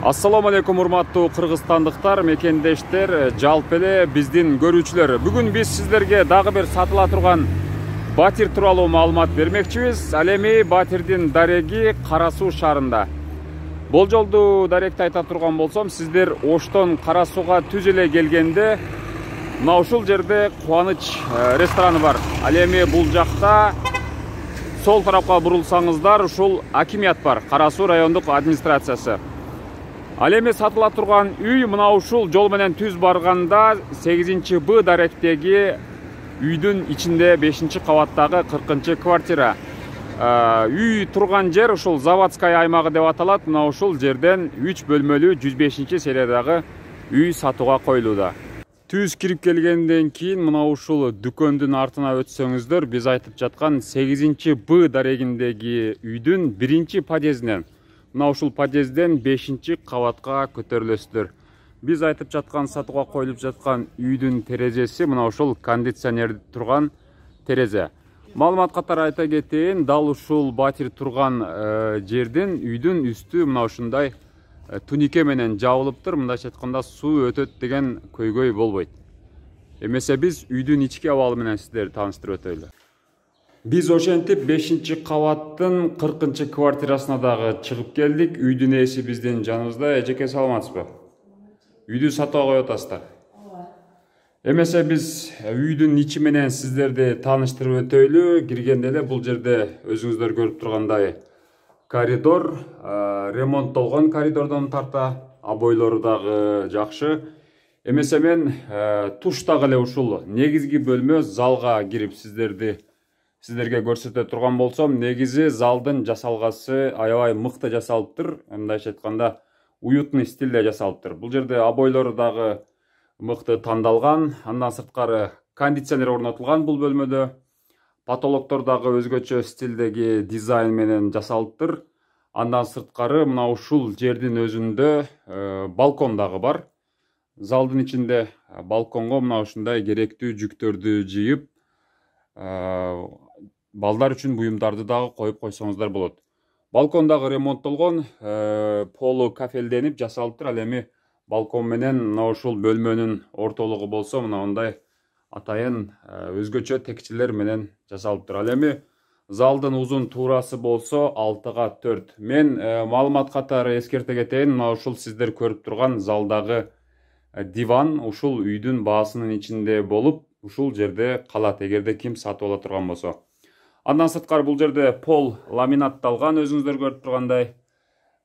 Ассаламу алейкум урматтуу кыргызстандыктар, мекендештер, жалпы эле биздин көрүүчүлөр. Бүгүн биз сиздерге дагы бир сатыла турган батир тууралуу маалымат бермекчибиз. Ал эми батирдин дареги Кара Суу шаарында. Болжолду даректи айта турган болсом, сиздер Оштон Кара Сууга түз эле келгенде мына ушул жерде Кубаныч рестораны бар. Ал эми бул жакта сол тарапка бурулсаңыздар, ушул акимият бар, Кара Суу райондук администрациясы. Ал эми сатыла турган үй мына ушул жол менен түз барганда 8-Б даректеги үйдүн ичинде 5-кабаттагы 40-квартира. Үй турган жер ушул Заводская аймагы деп аталат. Мына ушул жерден 3 бөлмөлүү 105-сериядагы үй сатууга коюлууда. Түз кирип келгенден кийин мына ушул дүкөндүн артына өтсөңүздөр, биз айтып жаткан 8-Б дарегиндеги үйдүн 1-подъездинен мына ушул подъезден 5-кабатка көтөрүлөсүздөр. Биз айтып жаткан сатууга коюлуп жаткан үйдүн терезеси мына ушул кондиционер турган терезе. Маалымат катары айта кетейин, дал ушул батир турган жердин үйдүн үстү мына ушундай тунике менен жабылыптыр. Мындайча айтканда суу өтөт деген көйгөй болбойт. Эмесе биз үйдүн ички абалы менен сиздерди тааныштырып өтөйлү. Биз ошентип 5-кабаттын 40-квартирасына дагы чыгып келдик. Үйдүн ээси биздин жаныбызда. Эжеке, саламатсызбы? Үйдү сатууга коюп атасыздар. Эмесе биз үйдүн ичи менен сиздерди тааныштырып өтөйлү. Киргенде эле бул жерде өзүңүздөр көрүп тургандай коридор, ремонттолгон коридордон тарта, обойлору дагы жакшы. Эмесе мен туштагы эле ушул негизги бөлмө залга кирип сиздерге көрсөтө турган болсом, негизи залдын жасалгасы аябай мыкты жасалыптыр. Мындайча айтканда уютный стилде жасалыптыр. Бул жерде обойлору дагы мыкты тандалган. Андан сырткары кондиционер орнотулган бул бөлмөдө. Потолоктор дагы өзгөчө стилдеги дизайн менен жасалыптыр. Андан сырткары мына ушул жердин өзүндө балкон дагы бар. Залдын ичинде балконго мына ушундай керектүү жүктөрдү жыйып, балдар үчүн буюмдарды дагы коюп койсоңуздар болот. Балкон дагы ремонттолгон, полу кафелденип жасалыптыр. Ал эми балкон менен мына ушул бөлмөнүн ортолугу болсо, мына мындай атайын өзгөчө текчелер менен жасалыптыр. Ал эми залдын узун туурасы болсо 6-4. Мен маалымат катары эскерте кетейин, мына ушул сиздер көрүп турган залдагы диван ушул үйдүн баасынын ичинде болуп, ушул жерде калат, эгерде ким сатып ала турган болсо. Андан сырткары бул жерде пол ламинатталган, өзүңүздөр көрүп тургандай.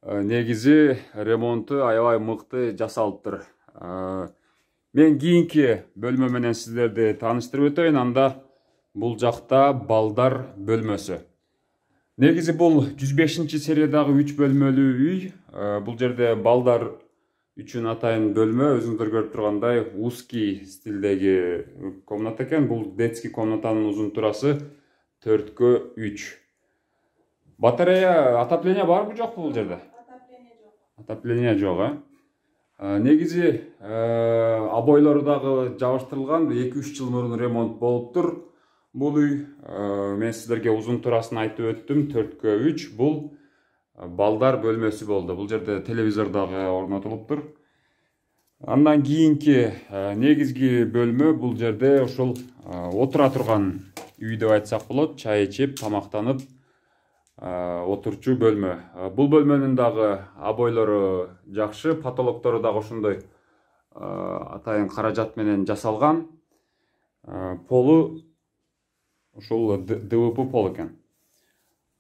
Негизи ремонту аябай мыкты жасалыптыр. Мен кийинки бөлмө менен сиздерди тааныштырып өтөйүн. Анда бул жакта балдар бөлмөсү. Негизи бул 105-сериядагы 3 бөлмөлүү үй. Бул жерде балдар үчүн атайын бөлмө, өзүңүздөр көрүп тургандай узкий стилдеги комната экен. Бул детский комнатанын узун турасы 4-3. Батарея, отопление барбы жокпу бул жерде? Отопление жок, Негизи обойлору дагы жабыштырылган, 2-3 жыл мурун ремонт болуптур. Бул үй, мен сиздерге узун турасын айтып өттүм, 4-3. Бул балдар бөлмөсү болду. Бул жерде телевизор дагы орнотулуптур. Андан кийинки негизги бөлмө бул жерде ушул отура турган үй деп айтсак болот. Чай ичип, тамактанып отурчу бөлмө. Бул бөлмөнүн дагы обойлору жакшы, потолоктору дагы ошондой атайын каражат менен жасалган. Полу ушул ДВП пол экен.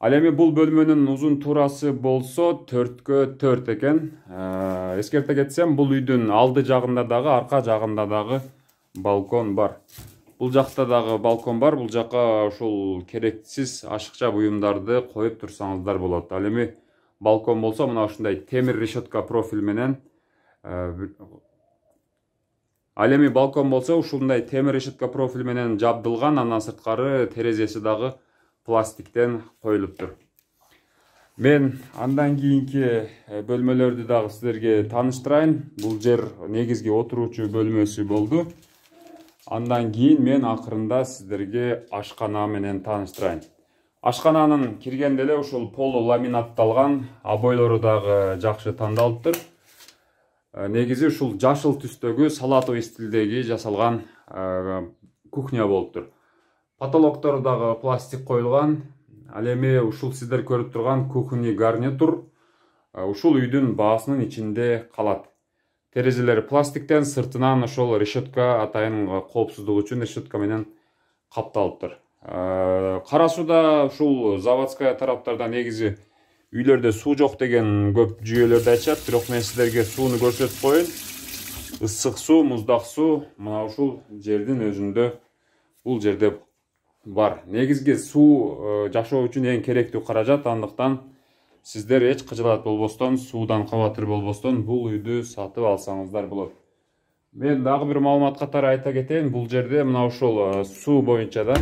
Ал эми бул бөлмөнүн узун турасы болсо 4-4 экен. Эскерте кетсем, бул үйдүн алды жагында дагы, арка жагында дагы балкон бар. Бул жакта дагы балкон бар. Бул жака ушул керексиз ашыкча буюмдарды коюп турсаңыздар болот. Ал эми балкон болсо, мына ушундай темир решетка профиль менен. Ал эми балкон болсо, ушундай темир решетка профиль менен жабдылган. Андан сырткары терезеси дагы пластиктен коюлуптур. Мен андан кийинки бөлмөлөрдү дагы сиздерге тааныштырайын. Бул жер негизги отуруучу бөлмөсү болду. Андан кийин мен акырында сиздерге ашкана менен тааныштырайын. Ашкананын киргенде эле ушул полу ламинатталган, обойлору дагы жакшы тандалыптыр. негизи ушул жашыл түстөгү салатовый стилдеги жасалган кухня болуптур. Потолоктор дагы пластик коюлган. Ал эми ушул сиздер көрүп турган кухонный гарнитур ушул үйдүн баасынын ичинде калат. Терезелери пластиктен, сыртынан ошол решетка атайын коопсуздук үчүн решетка менен капталыптыр. Кара сууда ушул заводская тараптарда негизи үйлөрдө суу жок деген көп жүйөлөрдү айтышат, бирок мен сиздерге сууну көрсөтүп коеюн. Ысык суу, муздак суу мына ушул жердин өзүндө бул жерде бар. Негизги суу жашоо үчүн эң керектүү каражат, андыктан сиздер эч кыжылат болбостон, суудан кабатыр болбостон бул үйдү сатып алсаңыздар болот. Мен дагы бир маалымат катары айта кетейин, бул жерде мына ушул суу боюнча да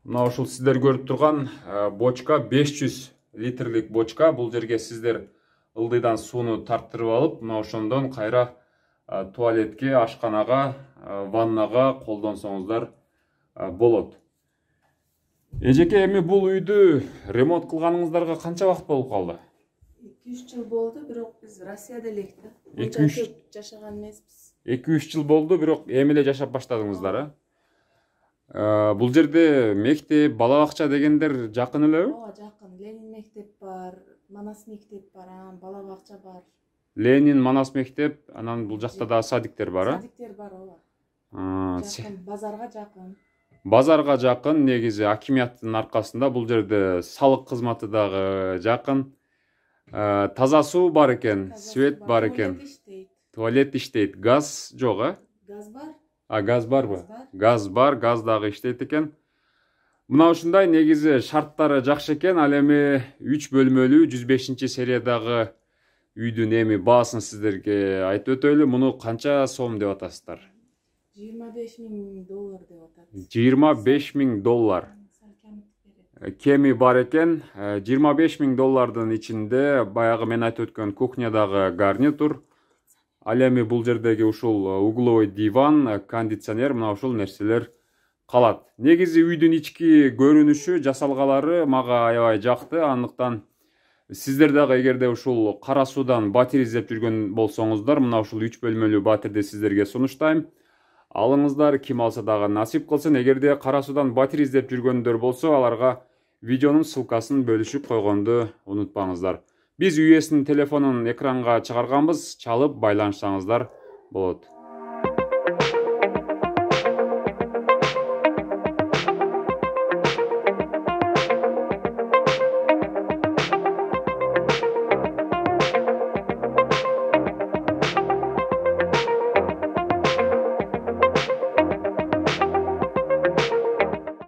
мына ушул сиздер көрүп турган бочка 500 литрлик бочка. Бул жерге сиздер ылдыйдан сууну тарттырып алып, мына ошондон кайра туалетке, ашканага, ваннага колдонсоңуздар болот. Эжеке, эми бул үйдү ремонт кылганыңыздарга канча убакыт болуп калды? 2-3 жыл болду, бирок биз Россияда элек да. 2-3 жашаган эмеспиз. 2-3 жыл болду, бирок эми эле жашап баштадыңыздар, Бул жерде мектеп, бала бакча дегендер жакын элеби? Ооба, жакын. Ленин мектеп бар, Манас мектеп бар, анан бала бакча бар. Ленин, Манас мектеп, анан бул жакта да садиктер бар, Садиктер бар, ооба. Жакын, базарга жакын. Базарга жакын, негизи акимияттын аркасында бул жерде салык кызматы дагы жакын. Таза суу бар экен, свет бар экен. Туалет иштейт. Газ жок, Газ бар. Газ барбы? Газ бар, газ дагы иштейт экен. Мына ушундай негизи шарттары жакшы экен. Ал эми 3 бөлмөлүү 105-сериядагы үйдүн эми баасын сиздерге айтып өтөлү. Муну канча сом деп атасыздар? $25,000 деп атат. $25,000. Кеми бар экен. $25,000 ичинде баягы мен айтып өткөн кухнядагы гарнитур, ал эми бул жердеги ушул угловой диван, кондиционер, мына ушул нерселер калат. Негизи үйдүн ички көрүнүшү, жасалгалары мага аябай жакты. Андыктан сиздер дагы эгерде ушул кара суудан батир издеп жүргөн болсоңуздар, мына ушул 3 бөлмөлүү батирди сиздерге сунуштайм. Алыңыздар, ким алса дагы насип кылсын. Эгерде кара суудан батир издеп жүргөндөр болсо, аларга видеонун ссылкасын бөлүшүп койгонду унутпаңыздар. Биз үй ээсинин телефонун экранга чыгарганбыз, чалып байланышсаңыздар болот.